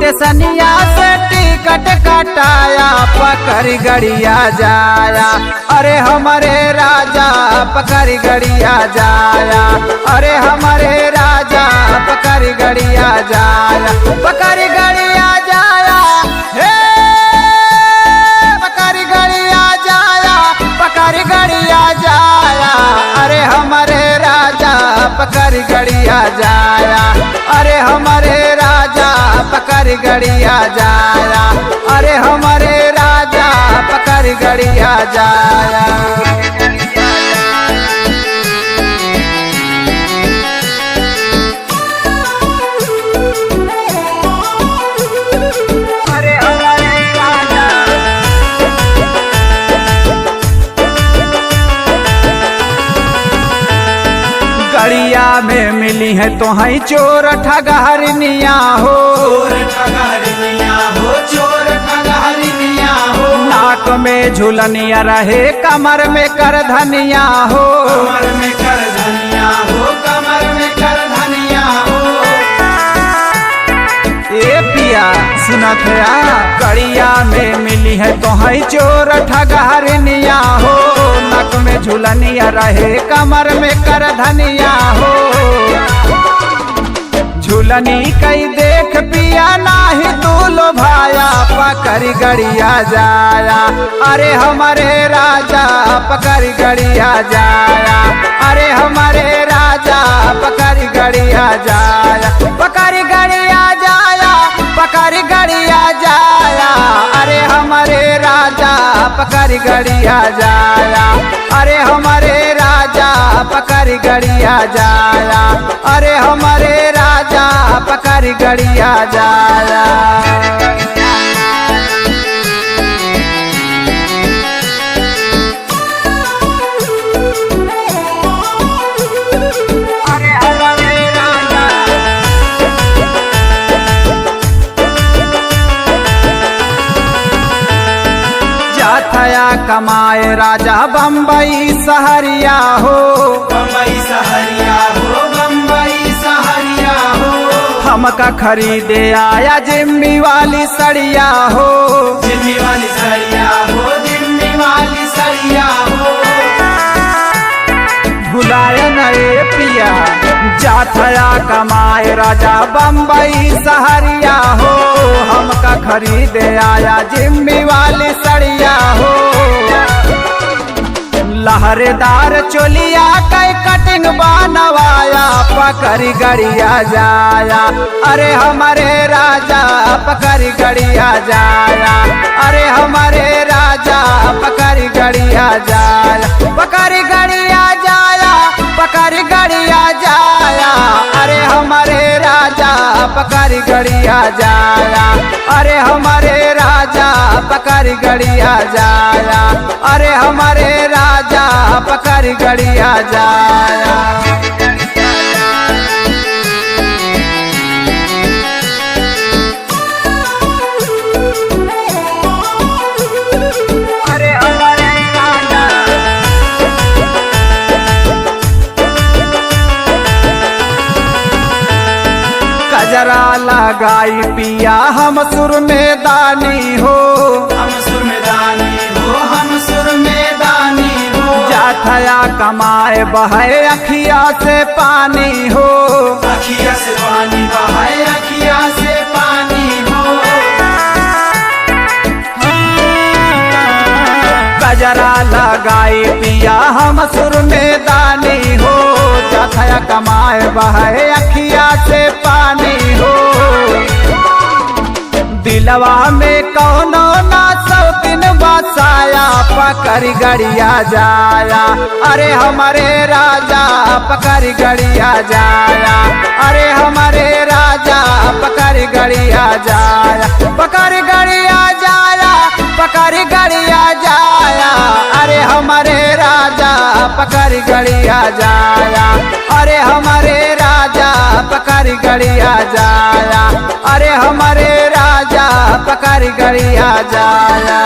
टेसनिया से टिकट कटाया पकड़ गड़िया जाया। अरे हमारे राजा पकड़ गड़िया जाया। अरे हमारे राजा पकड़ गड़िया जाया। पकड़ गड़िया जाया हे पकड़ गड़िया जाया। पकड़ गड़िया जाया। अरे हमारे राजा पकड़ गड़िया जाया। अरे हमारे राजा पकड़ गड़िया जाया। अरे हमारे राजा पकड़ गड़िया जाया। गड़िया में मिली है तो है चोर ठगहरनिया हो। चोर ठगहरनिया हो। नाक में झुलनिया रहे कमर में कर धनिया हो। कमर में कर धनिया हो। कमर में कर धनिया हो। ए पिया सुनत है गड़िया में मिली है तो है चोर ठगहरनिया हो। नाक में झुलनिया रहे कमर में कर धनिया हो। झुलनी कई देख पिया नाही तू लो भाया पकड़ गड़िया जाया। अरे हमारे राजा पकड़ गड़िया जाया। अरे हमारे राजा पकड़ गड़िया जाया। पकड़ गड़िया जाया। पकड़ गड़िया जाया। अरे हमारे राजा पकड़ गड़िया जाया। अरे हमारे राजा पकड़ गड़िया जाया। अरे हमारे राजा पकड़ गड़िया जाया। थया कमाए राजा बम्बई सहरिया हो। बम्बई सहरिया हो। बम्बई सहरिया हो। हमका खरीदे आया जिम्मी वाली सड़िया हो। जिम्मी वाली सड़िया हो। जिम्मी वाली सड़िया हो। भुलाया नए पिया जाथया कमाए राजा बम्बई सहरिया हो। हमका खरीदे आया जिम्मी वाली सड़िया हो। लहरेदार चोलिया कई कटिंग बनवाया पकड़ गड़िया जाया। अरे हमारे राजा पकड़ गड़िया जाया। अरे हमारे राजा पकड़ गड़िया जाया। पकड़ गड़िया जाया। पकड़ गड़िया जाया। अरे हमारे राजा पकड़ गड़िया जाया। अरे हमारे राजा पकड़ गड़िया जाया। अरे हमारे राजा पकड़ गड़िया जाया। गजरा लगाई पिया हम सुर में दानी हो। हम सुर में दानी हो। हम सुर में दानी हो। जाथया कमाए बहे अखिया से पानी हो। अखिया से पानी बहे। अखिया से पानी हो। गजरा लगाई पिया हम सुर में दानी हो। जाथया कमाए बहे अखिया से पानी हो। दिलवा में कौनो ना सौतीन बसाया पकड़ गड़िया जाया। अरे हमारे राजा पकड़ गड़िया जाया। अरे हमारे राजा पकड़ गड़िया जाया। पकड़ गड़िया जाया। पकड़ गड़िया जाया। अरे हमारे राजा पकड़ गड़िया जाया। अरे हमारे राजा पकड़ गड़िया जाया। अरे हमारे राजा पकड़ गड़िया जाया।